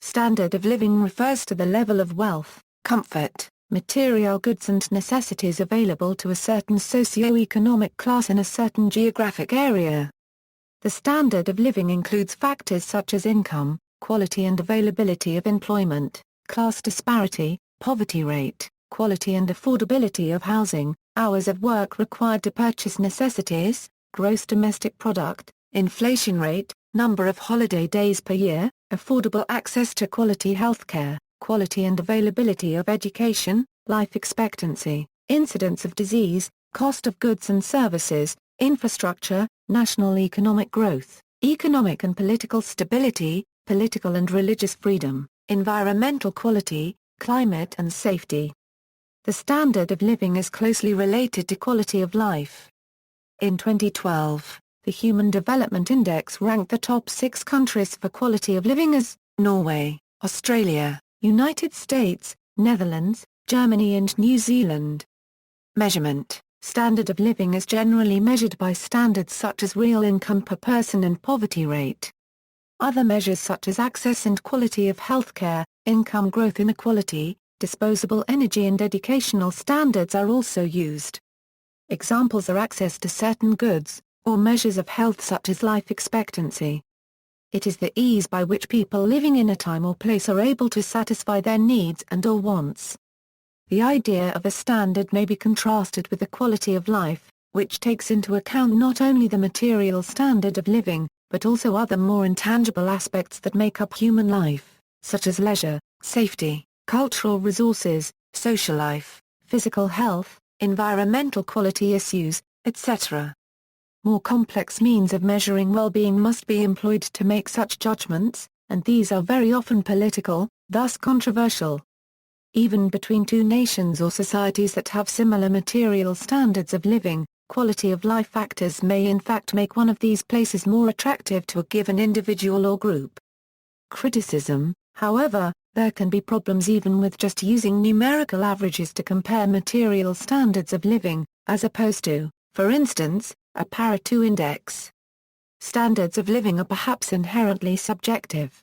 Standard of living refers to the level of wealth, comfort, material goods and necessities available to a certain socio-economic class in a certain geographic area. The standard of living includes factors such as income, quality and availability of employment, class disparity, poverty rate, quality and affordability of housing, hours of work required to purchase necessities, gross domestic product, inflation rate, number of holiday days per year, affordable access to quality healthcare, quality and availability of education, life expectancy, incidence of disease, cost of goods and services, infrastructure, national economic growth, economic and political stability, political and religious freedom, environmental quality, climate and safety. The standard of living is closely related to quality of life. In 2012, the Human Development Index ranked the top 6 countries for quality of living as Norway, Australia, United States, Netherlands, Germany and New Zealand. Measurement. Standard of living is generally measured by standards such as real income per person and poverty rate. Other measures such as access and quality of healthcare, income growth inequality, disposable energy and educational standards are also used. Examples are access to certain goods, or measures of health such as life expectancy. It is the ease by which people living in a time or place are able to satisfy their needs and/or wants. The idea of a standard may be contrasted with the quality of life, which takes into account not only the material standard of living, but also other more intangible aspects that make up human life, such as leisure, safety, cultural resources, social life, physical health, environmental quality issues, etc. More complex means of measuring well-being must be employed to make such judgments, and these are very often political, thus controversial. Even between two nations or societies that have similar material standards of living, quality of life factors may in fact make one of these places more attractive to a given individual or group. Criticism. However, there can be problems even with just using numerical averages to compare material standards of living, as opposed to, for instance, a Pareto index. Standards of living are perhaps inherently subjective.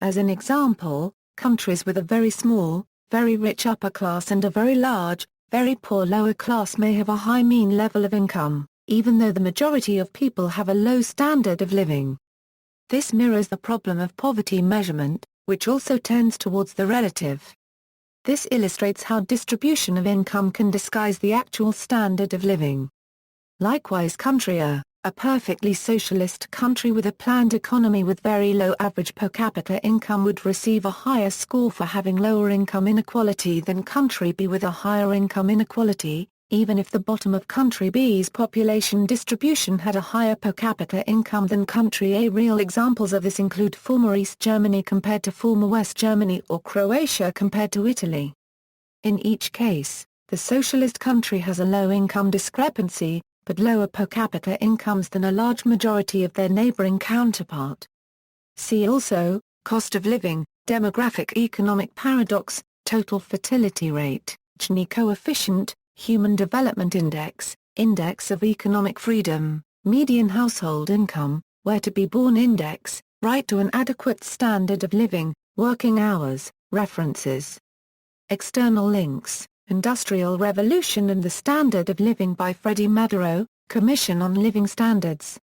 As an example, countries with a very small, very rich upper class and a very large, very poor lower class may have a high mean level of income, even though the majority of people have a low standard of living. This mirrors the problem of poverty measurement, which also tends towards the relative. This illustrates how distribution of income can disguise the actual standard of living. Likewise, country A perfectly socialist country with a planned economy with very low average per capita income would receive a higher score for having lower income inequality than country B with a higher income inequality, even if the bottom of country B's population distribution had a higher per capita income than country A. Real examples of this include former East Germany compared to former West Germany or Croatia compared to Italy. In each case, the socialist country has a low income discrepancy, but lower per capita incomes than a large majority of their neighboring counterpart. See also, cost of living, demographic economic paradox, total fertility rate, Gini coefficient, Human Development Index, Index of Economic Freedom, Median Household Income, Where to be Born Index, Right to an Adequate Standard of Living, Working Hours, References. External links. Industrial Revolution and the Standard of Living by Freddie Madero, Commission on Living Standards.